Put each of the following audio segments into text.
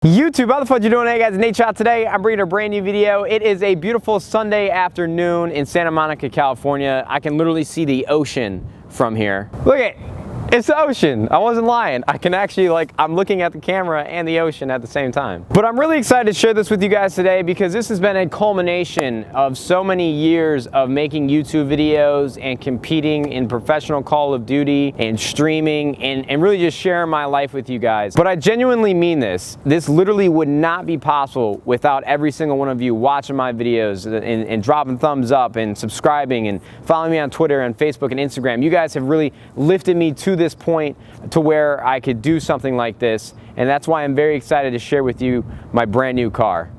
YouTube, how the fuck you doing? Hey guys, Nadeshot. Today I'm bringing a brand new video. It is a beautiful Sunday afternoon in Santa Monica, California. I can literally see the ocean from here. Look at it. It's the ocean. I wasn't lying. I can actually, I'm looking at the camera and the ocean at the same time. But I'm really excited to share this with you guys today because this has been a culmination of so many years of making YouTube videos and competing in professional Call of Duty and streaming and really just sharing my life with you guys. But I genuinely mean this. This literally would not be possible without every single one of you watching my videos and dropping thumbs up and subscribing and following me on Twitter and Facebook and Instagram. You guys have really lifted me to this point to where I could do something like this, and that's why I'm very excited to share with you my brand new car.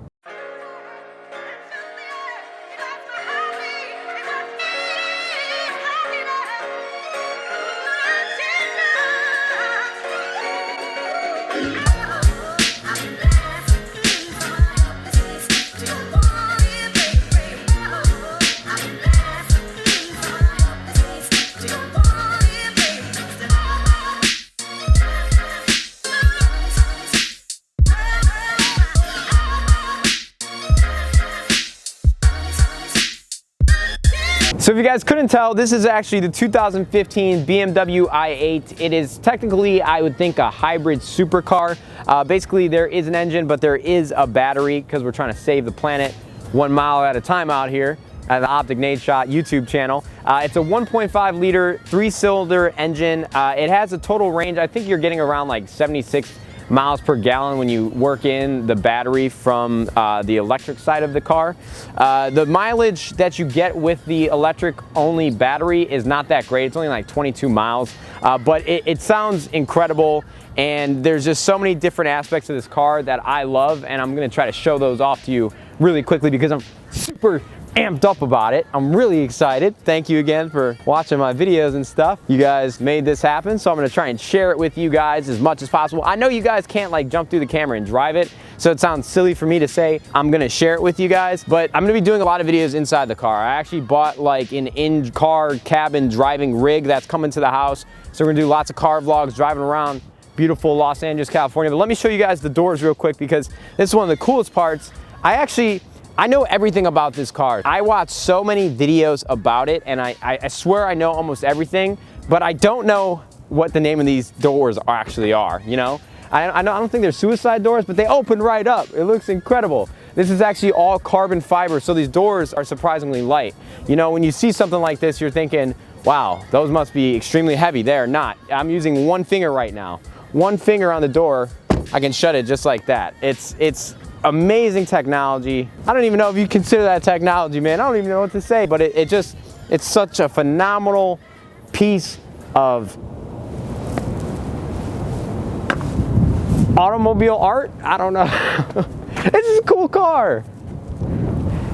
So if you guys couldn't tell, this is actually the 2015 BMW i8. It is technically, I would think, a hybrid supercar. Basically, there is an engine, but there is a battery because we're trying to save the planet 1 mile at a time out here at the Optic Nadeshot YouTube channel. It's a 1.5 liter, 3-cylinder engine. It has a total range, I think you're getting around like 76 miles per gallon when you work in the battery from the electric side of the car. The mileage that you get with the electric only battery is not that great. It's only like 22 miles, but it sounds incredible. And there's just so many different aspects of this car that I love, and I'm gonna try to show those off to you really quickly because I'm super amped up about it. I'm really excited. Thank you again for watching my videos and stuff. You guys made this happen, so I'm gonna try and share it with you guys as much as possible. I know you guys can't jump through the camera and drive it, so it sounds silly for me to say I'm gonna share it with you guys, but I'm gonna be doing a lot of videos inside the car. I actually bought an in-car cabin driving rig that's coming to the house, so we're gonna do lots of car vlogs driving around beautiful Los Angeles, California. But let me show you guys the doors real quick because this is one of the coolest parts. I know everything about this car. I watch so many videos about it, and I swear I know almost everything, but I don't know what the name of these doors actually are, you know? I don't think they're suicide doors, but they open right up. It looks incredible. This is actually all carbon fiber, so these doors are surprisingly light. You know, when you see something like this, you're thinking, wow, those must be extremely heavy. They're not. I'm using one finger right now. One finger on the door, I can shut it just like that. It's amazing technology. I don't even know if you consider that technology, man. I don't even know what to say, but it's such a phenomenal piece of automobile art. I don't know. This is a cool car.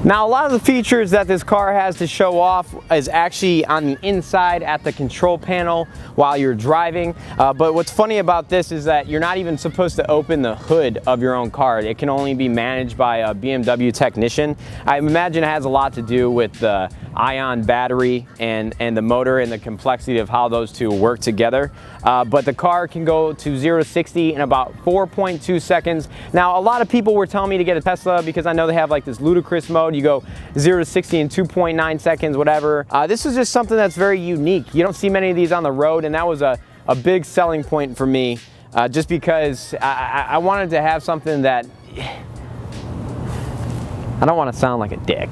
Now, a lot of the features that this car has to show off is actually on the inside at the control panel while you're driving. But what's funny about this is that you're not even supposed to open the hood of your own car. It can only be managed by a BMW technician. I imagine it has a lot to do with the ion battery and the motor and the complexity of how those two work together. But the car can go to 0 to 60 in about 4.2 seconds. Now, a lot of people were telling me to get a Tesla because I know they have this ludicrous mode. You go 0 to 60 in 2.9 seconds, whatever. This is just something that's very unique. You don't see many of these on the road, and that was a big selling point for me, just because I wanted to have something that, I don't want to sound like a dick.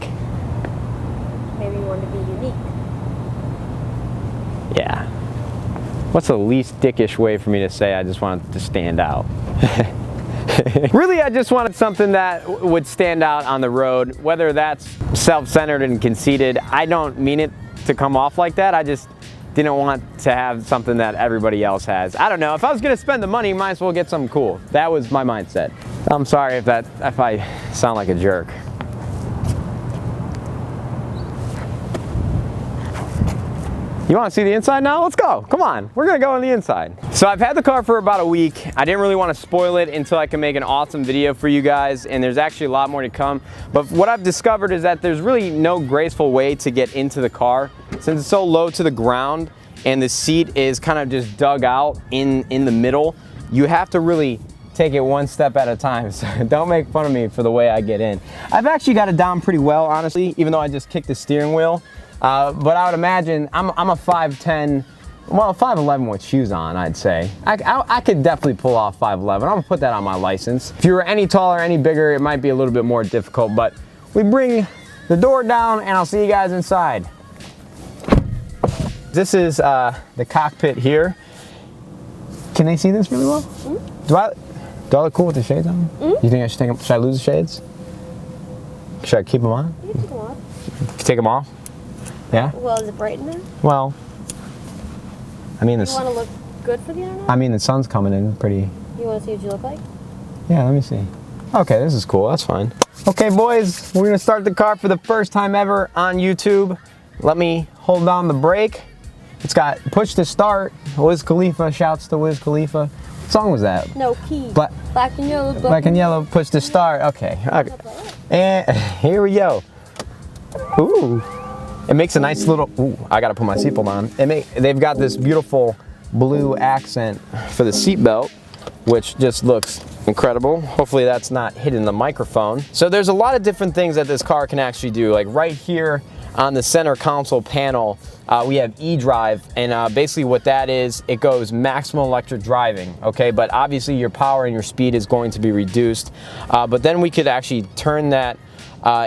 Maybe you want to be unique. Yeah. What's the least dickish way for me to say I just wanted to stand out? Really, I just wanted something that would stand out on the road, whether that's self-centered and conceited. I don't mean it to come off like that. I just didn't want to have something that everybody else has. I don't know. If I was going to spend the money, might as well get something cool. That was my mindset. I'm sorry if I sound like a jerk. You want to see the inside now? Let's go. Come on. We're going to go on the inside. So I've had the car for about a week. I didn't really want to spoil it until I can make an awesome video for you guys, and there's actually a lot more to come. But what I've discovered is that there's really no graceful way to get into the car. Since it's so low to the ground and the seat is kind of just dug out in the middle, you have to really take it one step at a time, so don't make fun of me for the way I get in. I've actually got it down pretty well, honestly, even though I just kicked the steering wheel. But I would imagine I'm a 5'10", well, 5'11" with shoes on, I'd say. I could definitely pull off 5'11". I'm gonna put that on my license. If you were any taller, any bigger, it might be a little bit more difficult, but we bring the door down and I'll see you guys inside. This is the cockpit here. Can they see this really well? Mm-hmm. Do I look cool with the shades on? Mm-hmm. You think I should take them? Should I lose the shades? Should I keep them on? You can take them off. Take them off? Yeah? Well, is it bright in there? Well, I mean, you want to look good for the internet? I mean, the sun's coming in pretty. You want to see what you look like? Yeah, let me see. Okay, this is cool. That's fine. Okay, boys, we're gonna start the car for the first time ever on YouTube. Let me hold down the brake. It's got push to start. Wiz Khalifa, shouts to Wiz Khalifa. What song was that? No key. Black and yellow. Black and yellow, push to start. Okay. And here we go. Ooh. It makes a nice little, ooh, I gotta put my seatbelt on. They've got this beautiful blue accent for the seatbelt, which just looks incredible. Hopefully that's not hitting the microphone. So there's a lot of different things that this car can actually do. Like right here on the center console panel, we have eDrive, and basically what that is, it goes maximum electric driving, okay? But obviously your power and your speed is going to be reduced. But then we could actually turn that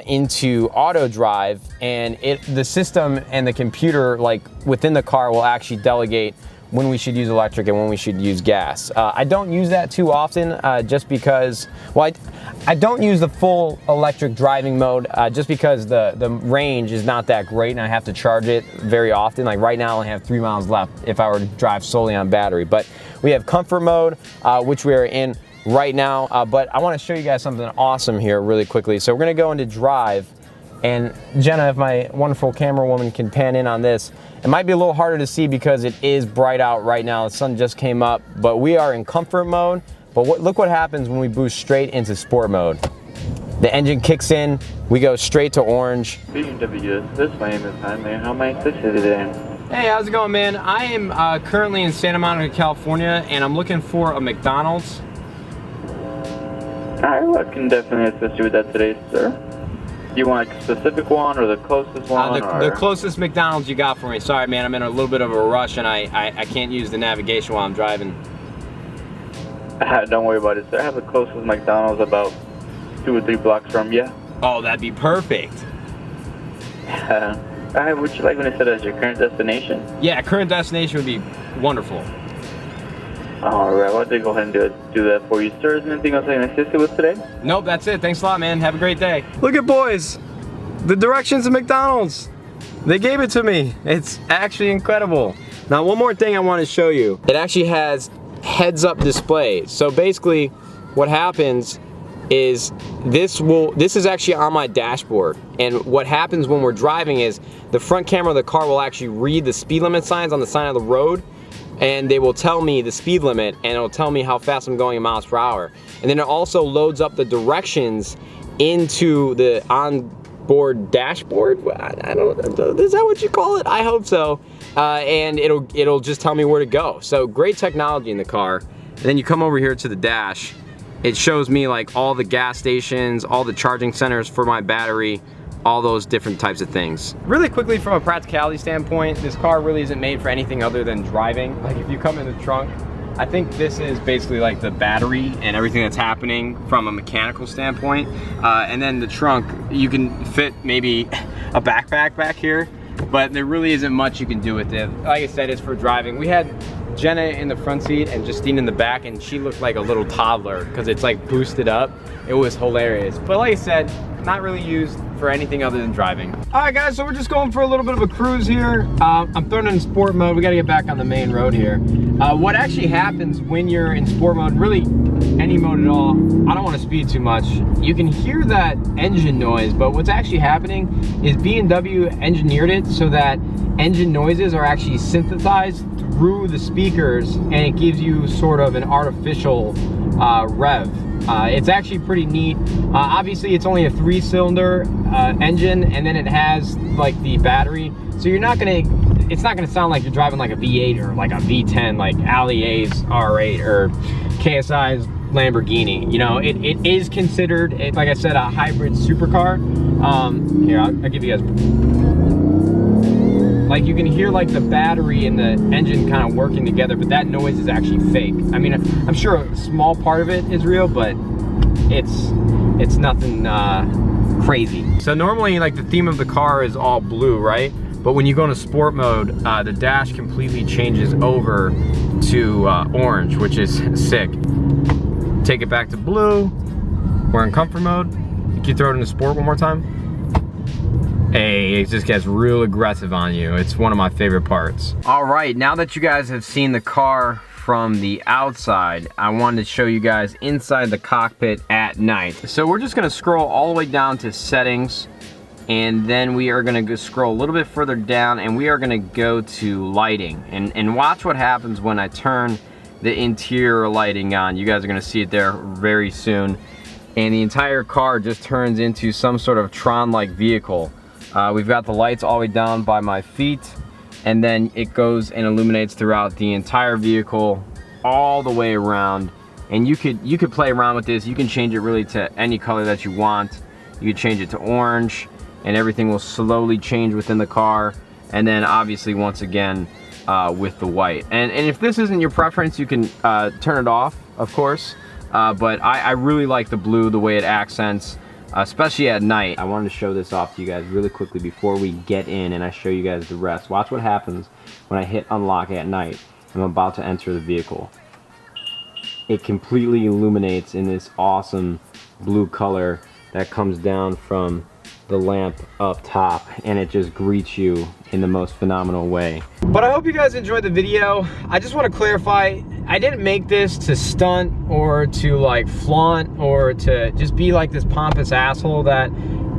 into auto drive, and the system and the computer, like within the car, will actually delegate when we should use electric and when we should use gas. I don't use that too often, just because, well, I don't use the full electric driving mode, just because the range is not that great and I have to charge it very often. Like right now I only have 3 miles left if I were to drive solely on battery. But we have comfort mode, which we are in right now, but I want to show you guys something awesome here really quickly. So we're going to go into drive, and Jenna, if my wonderful camera woman can pan in on this, it might be a little harder to see because it is bright out right now. The sun just came up, but we are in comfort mode. But look what happens when we boost straight into sport mode. The engine kicks in, we go straight to orange. Bmw, this my name is Jaime. How may I assist you today? Hey, how's it going, man? I am currently in Santa Monica, California, and I'm looking for a McDonald's. Alright, well, I can definitely assist you with that today, sir. You want a specific one or the closest one? The closest McDonald's you got for me. Sorry, man, I'm in a little bit of a rush and I can't use the navigation while I'm driving. Don't worry about it, sir. I have the closest McDonald's about 2 or 3 blocks from you. Oh, that'd be perfect. Alright, would you like me to set as your current destination? Yeah, current destination would be wonderful. Alright, well, I'll go ahead and do that for you, sir. Is there anything else I can assist you with today? Nope, that's it. Thanks a lot, man. Have a great day. Look at, boys, the directions to McDonald's. They gave it to me. It's actually incredible. Now, one more thing I want to show you. It actually has heads-up display. So basically, what happens is this is actually on my dashboard, and what happens when we're driving is the front camera of the car will actually read the speed limit signs on the side of the road, and they will tell me the speed limit, and it'll tell me how fast I'm going in miles per hour. And then it also loads up the directions into the onboard dashboard. I don't, is that what you call it? I hope so. And it'll just tell me where to go. So great technology in the car. And then you come over here to the dash. It shows me like all the gas stations, all the charging centers for my battery, all those different types of things. Really quickly, from a practicality standpoint, this car really isn't made for anything other than driving. Like if you come in the trunk, I think this is basically like the battery and everything that's happening from a mechanical standpoint. And then the trunk, you can fit maybe a backpack back here, but there really isn't much you can do with it. Like I said, it's for driving. We had Jenna in the front seat and Justine in the back, and she looked like a little toddler because it's like boosted up. It was hilarious. But like I said, not really used for anything other than driving. All right, guys, so we're just going for a little bit of a cruise here. I'm throwing it in sport mode. We got to get back on the main road here. What actually happens when you're in sport mode, really any mode at all, I don't want to speed too much. You can hear that engine noise, but what's actually happening is BMW engineered it so that engine noises are actually synthesized through the speakers, and it gives you sort of an artificial rev. It's actually pretty neat. Obviously, it's only a 3-cylinder engine, and then it has like the battery, so it's not gonna sound like you're driving like a V8 or like a V10, like Ali A's R8 or KSI's Lamborghini. You know, it is considered, like I said, a hybrid supercar. Here, I'll give you guys. Like, you can hear like the battery and the engine kind of working together, but that noise is actually fake. I mean, I'm sure a small part of it is real, but it's nothing crazy. So normally, like, the theme of the car is all blue, right? But when you go into sport mode, the dash completely changes over to orange, which is sick. Take it back to blue. We're in comfort mode. Can you throw it into sport one more time? Hey, it just gets real aggressive on you. It's one of my favorite parts. All right, now that you guys have seen the car from the outside, I wanted to show you guys inside the cockpit at night. So we're just gonna scroll all the way down to settings, and then we are gonna go scroll a little bit further down, and we are gonna go to lighting. And watch what happens when I turn the interior lighting on. You guys are gonna see it there very soon. And the entire car just turns into some sort of Tron-like vehicle. We've got the lights all the way down by my feet, and then it goes and illuminates throughout the entire vehicle all the way around. And you could play around with this. You can change it really to any color that you want. You could change it to orange, and everything will slowly change within the car. And then obviously, once again, with the white. And if this isn't your preference, you can turn it off, of course. But I really like the blue, the way it accents, especially at night. I wanted to show this off to you guys really quickly before we get in and I show you guys the rest. Watch what happens when I hit unlock at night. I'm about to enter the vehicle. It completely illuminates in this awesome blue color that comes down from the lamp up top, and it just greets you in the most phenomenal way. But I hope you guys enjoyed the video. I just want to clarify, I didn't make this to stunt or to like flaunt or to just be like this pompous asshole that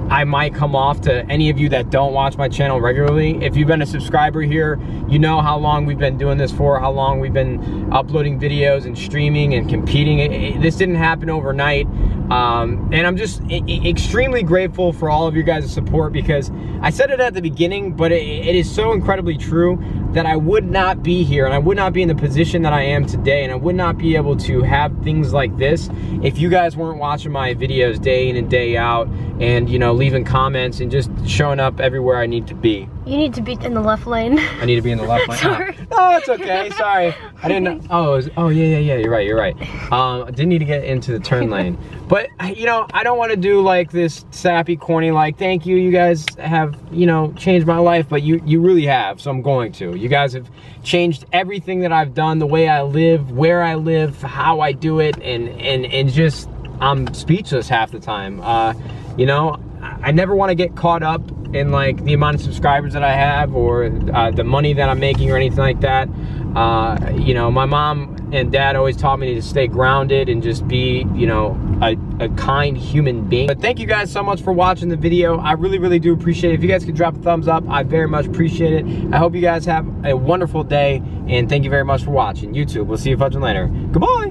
I might come off to any of you that don't watch my channel regularly. If you've been a subscriber here, you know how long we've been doing this for, how long we've been uploading videos and streaming and competing. This didn't happen overnight. And I'm just extremely grateful for all of your guys' support, because I said it at the beginning, but it is so incredibly true that I would not be here and I would not be in the position that I am today, and I would not be able to have things like this if you guys weren't watching my videos day in and day out and, you know, leaving comments and just showing up everywhere I need to be. You need to be in the left lane. I need to be in the left lane. Sorry. Oh, it's okay. Sorry. I didn't know. Oh, yeah. You're right. I didn't need to get into the turn lane. But, you know, I don't want to do like this sappy, corny, like, thank you. You guys have, you know, changed my life, but you really have. So I'm going to. You guys have changed everything that I've done, the way I live, where I live, how I do it, and just, I'm speechless half the time. You know, I never want to get caught up in like the amount of subscribers that I have or the money that I'm making or anything like that. You know, my mom and dad always taught me to stay grounded and just be, you know, a kind human being. But thank you guys so much for watching the video. I really do appreciate it. If you guys could drop a thumbs up, I very much appreciate it. I hope you guys have a wonderful day, and thank you very much for watching. YouTube, we'll see you fudging later. Goodbye.